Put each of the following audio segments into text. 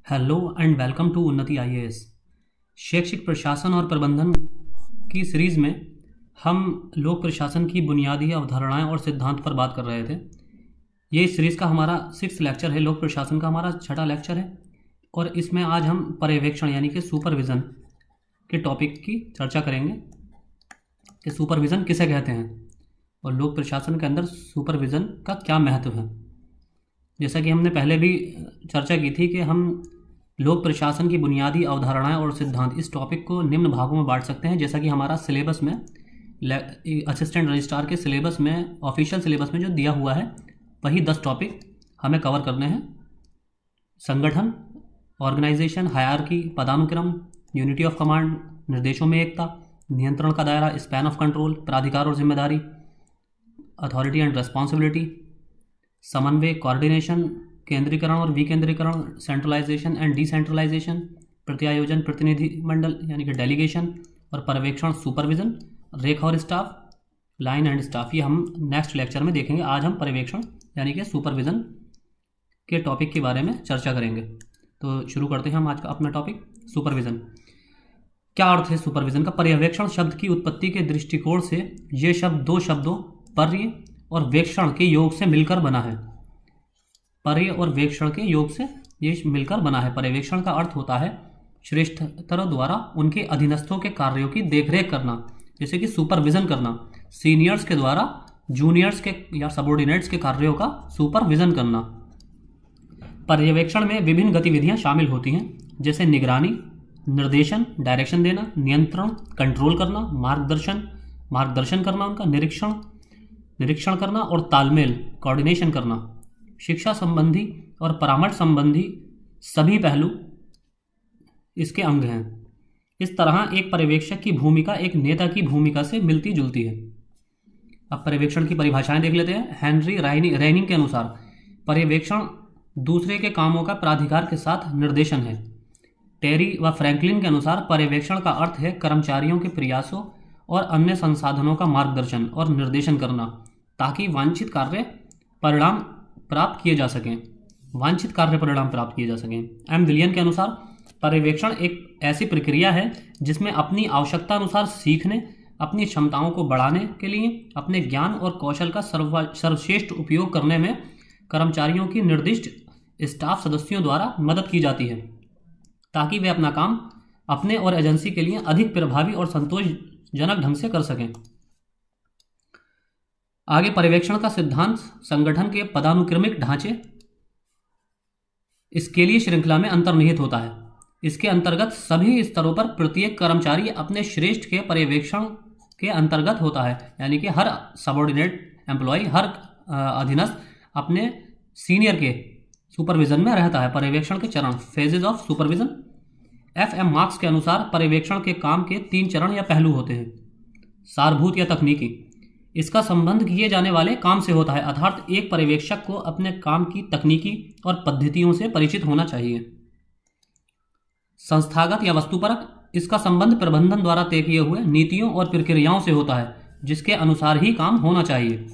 Hello and welcome to उन्नति IAS. शैक्षिक प्रशासन और प्रबंधन की सीरीज़ में हम लोक प्रशासन की बुनियादी अवधारणाएं और सिद्धांत पर बात कर रहे थे। ये इस सीरीज़ का हमारा 6th लेक्चर है। लोक प्रशासन का हमारा 6ठा लेक्चर है और इसमें आज हम पर्यवेक्षण यानी कि सुपरविज़न के टॉपिक की चर्चा करेंगे कि सुपरविज़न किसे कहते हैं और लोक प्रशासन के अंदर सुपरविज़न का क्या महत्व है। जैसा कि हमने पहले भी चर्चा की थी कि हम लोक प्रशासन की बुनियादी अवधारणाएं और सिद्धांत इस टॉपिक को निम्न भागों में बांट सकते हैं। जैसा कि हमारा सिलेबस में असिस्टेंट रजिस्ट्रार के सिलेबस में, ऑफिशियल सिलेबस में जो दिया हुआ है, वही 10 टॉपिक हमें कवर करने हैं। संगठन, ऑर्गेनाइजेशन, हायरार्की, पदानुक्रम, यूनिटी ऑफ कमांड, निर्देशों में एकता, नियंत्रण का दायरा, स्पैन ऑफ कंट्रोल, प्राधिकार और जिम्मेदारी, अथॉरिटी एंड रेस्पॉन्सिबिलिटी, समन्वय, कोऑर्डिनेशन, केंद्रीकरण और विकेंद्रीकरण, सेंट्रलाइजेशन एंड डिसेंट्रलाइजेशन, प्रत्यायोजन, प्रतिनिधिमंडल यानी कि डेलीगेशन और पर्यवेक्षण सुपरविजन, रेखा और स्टाफ, लाइन एंड स्टाफ। ये हम नेक्स्ट लेक्चर में देखेंगे। आज हम पर्यवेक्षण यानी कि सुपरविजन के टॉपिक के बारे में चर्चा करेंगे। तो शुरू करते हैं हम आज का अपना टॉपिक, सुपरविजन। क्या अर्थ है सुपरविजन का? पर्यवेक्षण शब्द की उत्पत्ति के दृष्टिकोण से ये शब्द दो शब्दों पर्य और वेक्षण के योग से मिलकर बना है। पर्य और वेक्षण के योग से ये मिलकर बना है। पर्यवेक्षण का अर्थ होता है श्रेष्ठतरों द्वारा उनके अधीनस्थों के कार्यों की देखरेख करना, जैसे कि सुपरविजन करना। सीनियर्स के द्वारा जूनियर्स के या सबऑर्डिनेट्स के कार्यों का सुपरविजन करना। पर्यवेक्षण में विभिन्न गतिविधियां शामिल होती हैं, जैसे निगरानी, निर्देशन, डायरेक्शन देना, नियंत्रण, कंट्रोल करना, मार्गदर्शन करना, उनका निरीक्षण करना और तालमेल, कोऑर्डिनेशन करना। शिक्षा संबंधी और परामर्श संबंधी सभी पहलू इसके अंग हैं। इस तरह एक पर्यवेक्षक की भूमिका एक नेता की भूमिका से मिलती जुलती है। अब पर्यवेक्षण की परिभाषाएं देख लेते हैं। हेनरी रेनिंग के अनुसार पर्यवेक्षण दूसरे के कामों का प्राधिकार के साथ निर्देशन है। टेरी व फ्रैंकलिन के अनुसार पर्यवेक्षण का अर्थ है कर्मचारियों के प्रयासों और अन्य संसाधनों का मार्गदर्शन और निर्देशन करना, ताकि वांछित कार्य परिणाम प्राप्त किए जा सकें। एम विलियन के अनुसार पर्यवेक्षण एक ऐसी प्रक्रिया है जिसमें अपनी आवश्यकता अनुसार सीखने, अपनी क्षमताओं को बढ़ाने के लिए अपने ज्ञान और कौशल का सर्वश्रेष्ठ उपयोग करने में कर्मचारियों की निर्दिष्ट स्टाफ सदस्यों द्वारा मदद की जाती है, ताकि वे अपना काम अपने और एजेंसी के लिए अधिक प्रभावी और संतोषजनक ढंग से कर सकें। आगे पर्यवेक्षण का सिद्धांत संगठन के पदानुक्रमिक ढांचे स्केलीय श्रृंखला में अंतर्निहित होता है। इसके अंतर्गत सभी स्तरों पर प्रत्येक कर्मचारी अपने श्रेष्ठ के पर्यवेक्षण के अंतर्गत होता है, यानी कि हर सबऑर्डिनेट एम्प्लॉय, हर अधीनस्थ अपने सीनियर के सुपरविजन में रहता है। पर्यवेक्षण के चरण, phases of supervision. FM. Marks के अनुसार पर्यवेक्षण के काम के 3 चरण या पहलू होते हैं। सारभूत या तकनीकी, इसका संबंध किए जाने वाले काम से होता है, अर्थात एक पर्यवेक्षक को अपने काम की तकनीकी और पद्धतियों से परिचित होना चाहिए। संस्थागत या वस्तुपरक, इसका संबंध प्रबंधन द्वारा तय किए हुए नीतियों और प्रक्रियाओं से होता है, जिसके अनुसार ही काम होना चाहिए।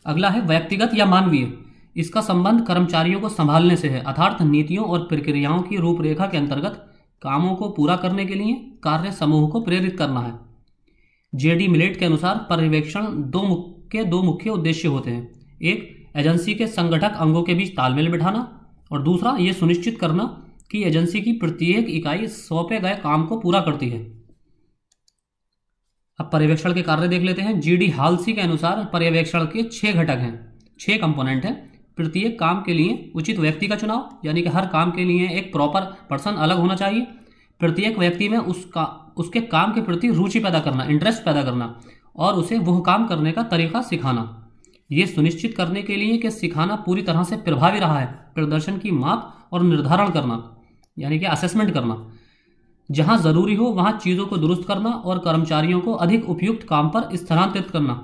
अगला है व्यक्तिगत या मानवीय, इसका संबंध कर्मचारियों को संभालने से है, अर्थात नीतियों और प्रक्रियाओं की रूपरेखा के अंतर्गत कामों को पूरा करने के लिए कार्य समूह को प्रेरित करना है। जेडी मिलेट के अनुसार पर्यवेक्षण दो मुख्य उद्देश्य होते हैं। एक, एजेंसी के संगठक अंगों के बीच तालमेल बिठाना और दूसरा, ये सुनिश्चित करना कि एजेंसी की प्रत्येक इकाई सौंपे गए काम को पूरा करती है। अब पर्यवेक्षण के कार्य देख लेते हैं। जीडी हाल्सी के अनुसार पर्यवेक्षण के 6 घटक हैं, 6 कंपोनेंट हैं। प्रत्येक काम के लिए उचित व्यक्ति का चुनाव, यानी कि हर काम के लिए एक प्रॉपर पर्सन अलग होना चाहिए। प्रत्येक व्यक्ति में उसके काम के प्रति रुचि पैदा करना, इंटरेस्ट पैदा करना और उसे वह काम करने का तरीका सिखाना। ये सुनिश्चित करने के लिए कि सिखाना पूरी तरह से प्रभावी रहा है, प्रदर्शन की माप और निर्धारण करना, यानी कि असेसमेंट करना। जहां जरूरी हो वहां चीज़ों को दुरुस्त करना और कर्मचारियों को अधिक उपयुक्त काम पर स्थानांतरित करना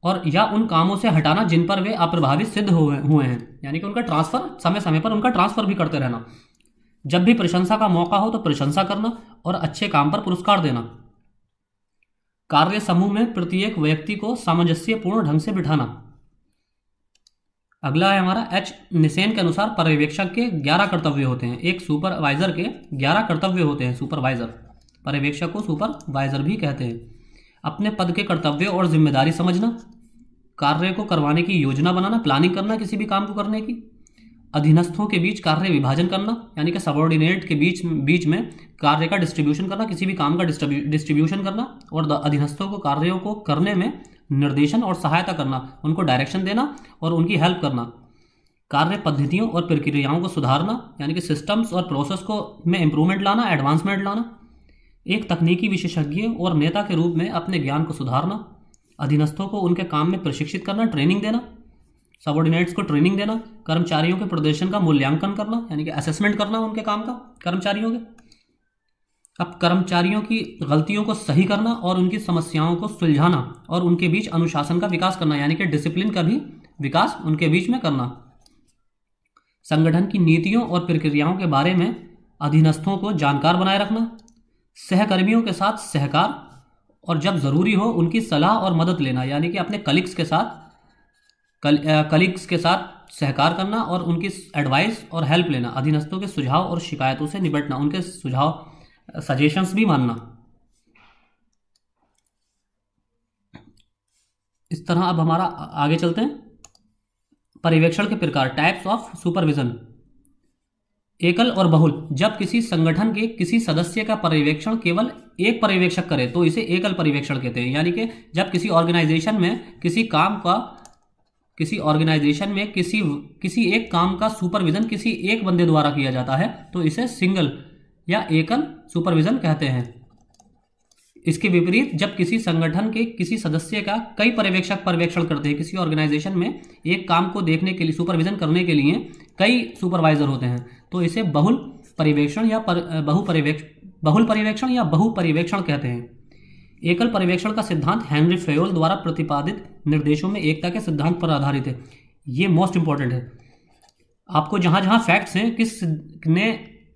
और या उन कामों से हटाना जिन पर वे अप्रभावित सिद्ध हुए हैं, यानी कि उनका ट्रांसफर, समय समय पर उनका ट्रांसफर भी करते रहना। जब भी प्रशंसा का मौका हो तो प्रशंसा करना और अच्छे काम पर पुरस्कार देना। कार्य समूह में प्रत्येक व्यक्ति को सामंजस्यपूर्ण ढंग से बिठाना। अगला है हमारा एच निसेन के अनुसार पर्यवेक्षक के 11 कर्तव्य होते हैं। एक सुपरवाइजर के 11 कर्तव्य होते हैं। सुपरवाइजर, पर्यवेक्षक को सुपरवाइजर भी कहते हैं। अपने पद के कर्तव्य और जिम्मेदारी समझना, कार्य को करवाने की योजना बनाना, प्लानिंग करना किसी भी काम को करने की, अधीनस्थों के बीच कार्य विभाजन करना, यानी कि सबऑर्डिनेट के बीच में कार्य का डिस्ट्रीब्यूशन करना, किसी भी काम का डिस्ट्रीब्यूशन करना, और अधीनस्थों को कार्यों को करने में निर्देशन और सहायता करना, उनको डायरेक्शन देना और उनकी हेल्प करना, कार्य पद्धतियों और प्रक्रियाओं को सुधारना, यानी कि सिस्टम्स और प्रोसेस को में इंप्रूवमेंट लाना, एडवांसमेंट लाना, एक तकनीकी विशेषज्ञ और नेता के रूप में अपने ज्ञान को सुधारना, अधीनस्थों को उनके काम में प्रशिक्षित करना, ट्रेनिंग देना, सबऑर्डिनेट्स को ट्रेनिंग देना, कर्मचारियों के प्रदर्शन का मूल्यांकन करना, यानी कि असेसमेंट करना उनके काम का, कर्मचारियों के। अब कर्मचारियों की गलतियों को सही करना और उनकी समस्याओं को सुलझाना और उनके बीच अनुशासन का विकास करना, यानी कि डिसिप्लिन का भी विकास उनके बीच में करना। संगठन की नीतियों और प्रक्रियाओं के बारे में अधीनस्थों को जानकार बनाए रखना, सहकर्मियों के साथ सहकार और जब जरूरी हो उनकी सलाह और मदद लेना, यानी कि अपने कलीग्स के साथ सहकार करना और उनकी एडवाइस और हेल्प लेना, अधीनस्थों के सुझाव और शिकायतों से निपटना, उनके सुझाव सजेशंस भी मानना। इस तरह अब हमारा आगे चलते हैं। पर्यवेक्षण के प्रकार, टाइप्स ऑफ सुपरविजन। एकल और बहुल, जब किसी संगठन के किसी सदस्य का पर्यवेक्षण केवल एक पर्यवेक्षक करे तो इसे एकल पर्यवेक्षण कहते हैं, यानी कि जब किसी ऑर्गेनाइजेशन में किसी एक काम का सुपरविजन किसी एक बंदे द्वारा किया जाता है तो इसे सिंगल या एकल सुपरविजन कहते हैं। इसके विपरीत जब किसी संगठन के किसी सदस्य का कई पर्यवेक्षक पर्यवेक्षण करते हैं, किसी ऑर्गेनाइजेशन में एक काम को देखने के लिए, सुपरविजन करने के लिए कई सुपरवाइजर होते हैं तो इसे बहुल पर्यवेक्षण या बहु पर्यवेक्षण कहते हैं। एकल पर्यवेक्षण का सिद्धांत हेनरी फेयोल द्वारा प्रतिपादित निर्देशों में एकता के सिद्धांत पर आधारित है। ये मोस्ट इंपॉर्टेंट है। आपको जहां जहां फैक्ट्स हैं,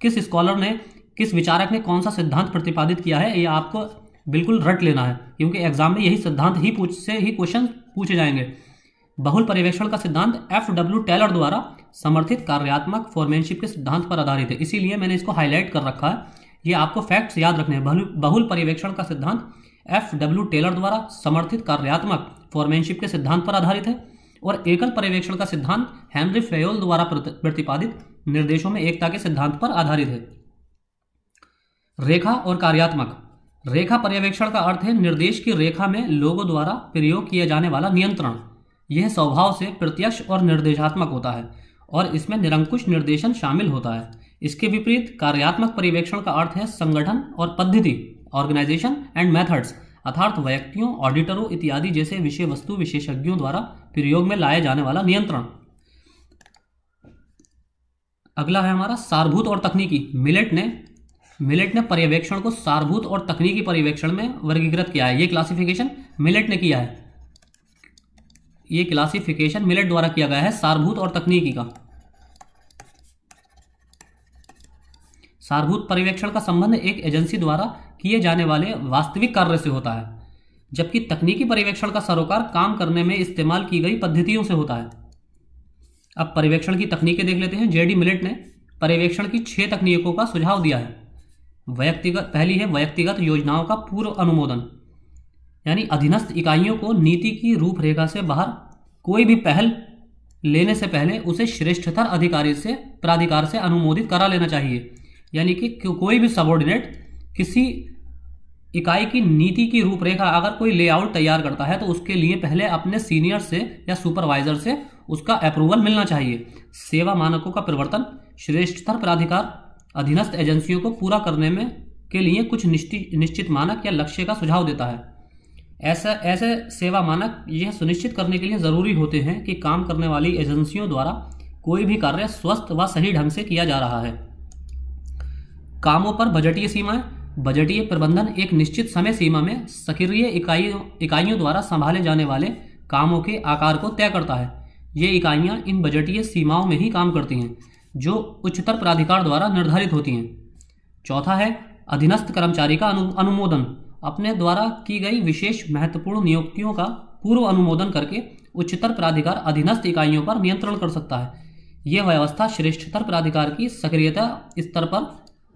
किस स्कॉलर ने, किस विचारक ने कौन सा सिद्धांत प्रतिपादित किया है, ये आपको बिल्कुल रट लेना है, क्योंकि एग्जाम में यही सिद्धांत ही क्वेश्चन पूछे जाएंगे। बहुल पर्यवेक्षण का सिद्धांत FW टेलर द्वारा समर्थित कार्यात्मक फॉरमैनशिप के सिद्धांत पर आधारित है, इसीलिए मैंने इसको हाईलाइट कर रखा है। ये आपको फैक्ट्स याद रखने हैं। बहुल पर्यवेक्षण का सिद्धांत FW टेलर द्वारा समर्थित कार्यात्मक फॉरमैनशिप के सिद्धांत पर आधारित है और एकल पर्यवेक्षण का सिद्धांत हेनरी फेयोल द्वारा प्रतिपादित निर्देशों में एकता के सिद्धांत पर आधारित है। रेखा और कार्यात्मक। रेखा पर्यवेक्षण का अर्थ है निर्देश की रेखा में लोगों द्वारा प्रयोग किया जाने वाला नियंत्रण। यह स्वभाव से प्रत्यक्ष और निर्देशात्मक होता है और इसमें निरंकुश निर्देशन शामिल होता है। इसके विपरीत कार्यात्मक पर्यवेक्षण का अर्थ है संगठन और पद्धति, ऑर्गेनाइजेशन एंड मेथड्स, अर्थात व्यक्तियों, ऑडिटरों इत्यादि जैसे विषय वस्तु विशेषज्ञों द्वारा प्रयोग में लाए जाने वाला नियंत्रण। अगला है हमारा सारभूत और तकनीकी। मिलेट ने पर्यवेक्षण को सारभूत और तकनीकी पर्यवेक्षण में वर्गीकृत किया है। ये क्लासिफिकेशन मिलेट ने किया है। ये क्लासिफिकेशन मिलेट द्वारा किया गया है सारभूत और तकनीकी का। सारभूत पर्यवेक्षण का संबंध एक एजेंसी द्वारा किए जाने वाले वास्तविक कार्य से होता है, जबकि तकनीकी पर्यवेक्षण का सरोकार काम करने में इस्तेमाल की गई पद्धतियों से होता है। अब पर्यवेक्षण की तकनीकें देख लेते हैं। JD मिलेट ने पर्यवेक्षण की 6 तकनीकों का सुझाव दिया है। पहली है व्यक्तिगत योजनाओं का पूर्व अनुमोदन, यानी अधीनस्थ इकाइयों को नीति की रूपरेखा से बाहर कोई भी पहल लेने से पहले उसे श्रेष्ठतर प्राधिकार से अनुमोदित करा लेना चाहिए। यानी कि कोई भी सबऑर्डिनेट किसी इकाई की नीति की रूपरेखा अगर कोई लेआउट तैयार करता है तो उसके लिए पहले अपने सीनियर से या सुपरवाइजर से उसका अप्रूवल मिलना चाहिए। सेवा मानकों का परिवर्तन, श्रेष्ठतर प्राधिकार अधीनस्थ एजेंसियों को पूरा करने में के लिए कुछ निश्चित मानक या लक्ष्य का सुझाव देता है। ऐसे सेवा मानक यह सुनिश्चित करने के लिए जरूरी होते हैं कि काम करने वाली एजेंसियों द्वारा कोई भी कार्य स्वस्थ व सही ढंग से किया जा रहा है। कामों पर बजटीय सीमाएं। बजटीय प्रबंधन एक निश्चित समय सीमा में सक्रिय इकाइयों द्वारा संभाले जाने वाले कामों के आकार को तय करता है। ये इकाइयां इन बजटीय सीमाओं में ही काम करती हैं जो उच्चतर प्राधिकार द्वारा निर्धारित होती हैं। चौथा है अधीनस्थ कर्मचारी का अनुमोदन। अपने द्वारा की गई विशेष महत्वपूर्ण नियुक्तियों का पूर्व अनुमोदन करके उच्चतर प्राधिकार अधीनस्थ इकाइयों पर नियंत्रण कर सकता है। यह व्यवस्था श्रेष्ठतर प्राधिकार की सक्रियता स्तर पर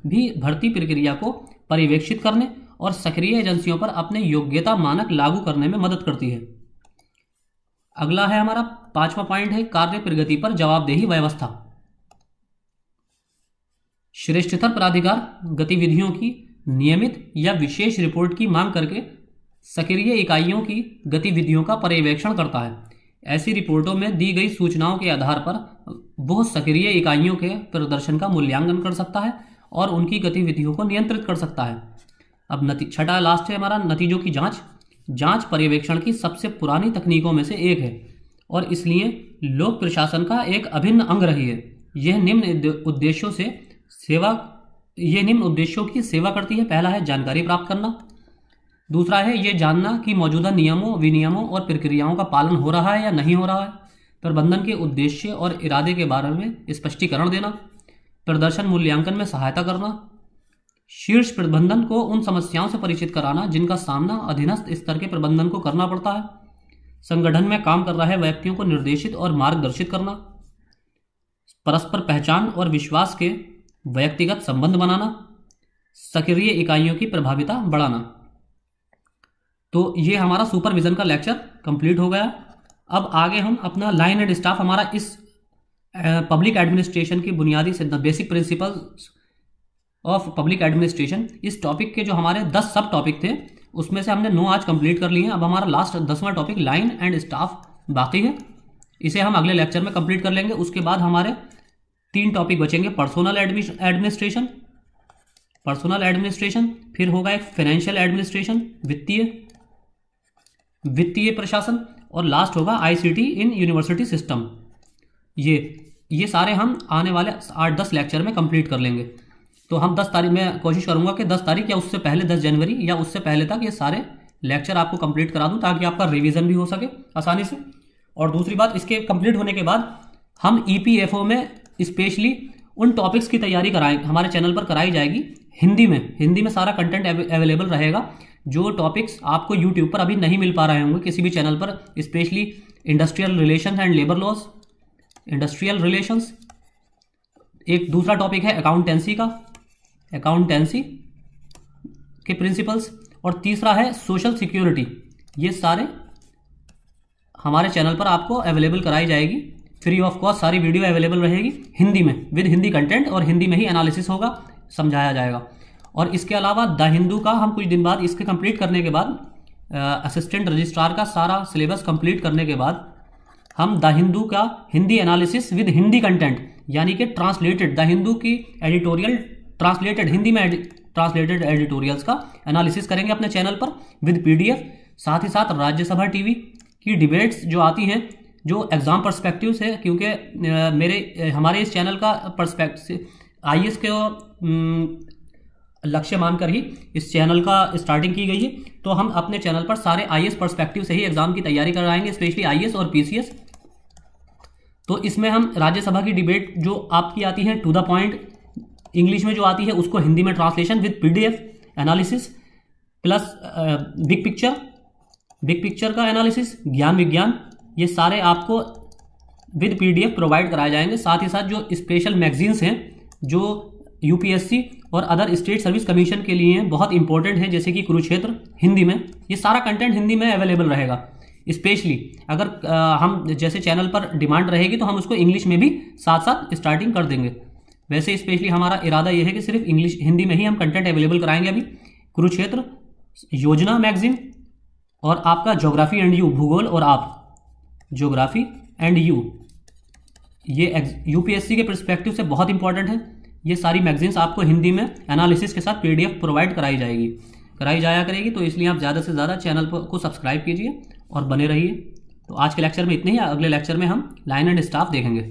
भी भर्ती प्रक्रिया को पर्यवेक्षित करने और सक्रिय एजेंसियों पर अपने योग्यता मानक लागू करने में मदद करती है। अगला है हमारा 5वां पॉइंट है कार्य प्रगति पर जवाबदेही व्यवस्था। श्रेष्ठतर प्राधिकार गतिविधियों की नियमित या विशेष रिपोर्ट की मांग करके सक्रिय इकाइयों की गतिविधियों का पर्यवेक्षण करता है। ऐसी रिपोर्टों में दी गई सूचनाओं के आधार पर वह सक्रिय इकाइयों के प्रदर्शन का मूल्यांकन कर सकता है और उनकी गतिविधियों को नियंत्रित कर सकता है। अब छठा लास्ट है हमारा नतीजों की जांच। जांच पर्यवेक्षण की सबसे पुरानी तकनीकों में से एक है और इसलिए लोक प्रशासन का एक अभिन्न अंग रही है। यह निम्न उद्देश्यों की सेवा करती है। पहला है जानकारी प्राप्त करना, दूसरा है ये जानना कि मौजूदा नियमों, विनियमों और प्रक्रियाओं का पालन हो रहा है या नहीं हो रहा है, प्रबंधन के उद्देश्य और इरादे के बारे में स्पष्टीकरण देना, प्रदर्शन मूल्यांकन में सहायता करना, शीर्ष प्रबंधन को उन समस्याओं से परिचित कराना जिनका सामना अधीनस्थ स्तर के प्रबंधन को करना पड़ता है, संगठन में काम कर रहे व्यक्तियों को निर्देशित और मार्गदर्शित करना, परस्पर पहचान और विश्वास के व्यक्तिगत संबंध बनाना, सक्रिय इकाइयों की प्रभाविता बढ़ाना। तो ये हमारा सुपरविजन का लेक्चर कंप्लीट हो गया। अब आगे हम अपना लाइन एंड स्टाफ, हमारा इस पब्लिक एडमिनिस्ट्रेशन की बुनियादी सिद्धांत, basic principles of public administration, इस टॉपिक के जो हमारे 10 सब टॉपिक थे उसमें से हमने 9 आज कंप्लीट कर लिए हैं। अब हमारा लास्ट 10वां टॉपिक लाइन एंड स्टाफ बाकी है, इसे हम अगले लेक्चर में कंप्लीट कर लेंगे। उसके बाद हमारे 3 टॉपिक बचेंगे, पर्सनल एडमिनिस्ट्रेशन, फिर होगा एक फाइनेंशियल एडमिनिस्ट्रेशन, वित्तीय प्रशासन, और लास्ट होगा आईसीटी इन यूनिवर्सिटी सिस्टम। ये सारे हम आने वाले 8-10 लेक्चर में कंप्लीट कर लेंगे। तो हम 10 तारीख में कोशिश करूंगा कि 10 तारीख या उससे पहले 10 जनवरी या उससे पहले तक ये सारे लेक्चर आपको कंप्लीट करा दूं, ताकि आपका रिवीजन भी हो सके आसानी से। और दूसरी बात, इसके कंप्लीट होने के बाद हम ईपीएफओ में स्पेशली उन टॉपिक्स की तैयारी कराएंगे, हमारे चैनल पर कराई जाएगी हिंदी में सारा कंटेंट अवेलेबल रहेगा। जो टॉपिक्स आपको यूट्यूब पर अभी नहीं मिल पा रहे होंगे किसी भी चैनल पर, specially industrial relation and labour laws, industrial relations. एक दूसरा टॉपिक है अकाउंटेंसी के प्रिंसिपल्स, और तीसरा है सोशल सिक्योरिटी। ये सारे हमारे चैनल पर आपको अवेलेबल कराई जाएगी फ्री ऑफ कॉस्ट। सारी वीडियो अवेलेबल रहेगी हिंदी में, विद हिंदी कंटेंट, और हिंदी में ही एनालिसिस होगा, समझाया जाएगा। और इसके अलावा द हिंदू का हम कुछ दिन बाद, इसके कंप्लीट करने के बाद, असिस्टेंट रजिस्ट्रार का सारा सिलेबस कंप्लीट करने के बाद हम द हिंदू का Hindi analysis with Hindi content, यानी कि ट्रांसलेटेड, द हिंदू की एडिटोरियल ट्रांसलेटेड, हिंदी में ट्रांसलेटेड एडिटोरियल्स का एनालिसिस करेंगे अपने चैनल पर विद पीडीएफ। साथ ही साथ राज्यसभा टीवी की डिबेट्स जो आती हैं, जो एग्जाम पर्सपेक्टिव है, क्योंकि हमारे इस चैनल का पर्सपेक्टिव आईएएस के लक्ष्य मानकर ही इस चैनल का स्टार्टिंग की गई है। तो हम अपने चैनल पर सारे आईएएस पर्सपेक्टिव से ही एग्जाम की तैयारी कराएंगे, स्पेशली आईएएस और पीसीएस। तो इसमें हम राज्यसभा की डिबेट जो आपकी आती है टू द पॉइंट, इंग्लिश में जो आती है उसको हिंदी में translation with PDF analysis, plus big picture का एनालिसिस, ज्ञान विज्ञान, ये सारे आपको विद पीडीएफ प्रोवाइड कराए जाएंगे। साथ ही साथ जो स्पेशल मैगजीन्स हैं जो यूपीएससी और अदर स्टेट सर्विस कमीशन के लिए बहुत इंपॉर्टेंट है, जैसे कि कुरुक्षेत्र हिंदी में, ये सारा कंटेंट हिंदी में अवेलेबल रहेगा। स्पेशली अगर हम जैसे चैनल पर डिमांड रहेगी तो हम उसको इंग्लिश में भी साथ साथ स्टार्टिंग कर देंगे। वैसे स्पेशली हमारा इरादा यह है कि सिर्फ हिंदी में ही हम कंटेंट अवेलेबल कराएंगे। अभी कुरुक्षेत्र, योजना मैगजीन, और आपका ज्योग्राफी एंड यू, भूगोल और आप, ज्योग्राफी एंड यू, ये यूपीएससी के पर्सपेक्टिव से बहुत इंपॉर्टेंट है। ये सारी मैगजीन्स आपको हिंदी में एनालिसिस के साथ पीडीएफ प्रोवाइड कराई जाया करेगी। तो इसलिए आप ज़्यादा से ज़्यादा चैनल को सब्सक्राइब कीजिए और बने रहिए। तो आज के लेक्चर में इतने ही, अगले लेक्चर में हम लाइन एंड स्टाफ देखेंगे।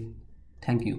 Thank you.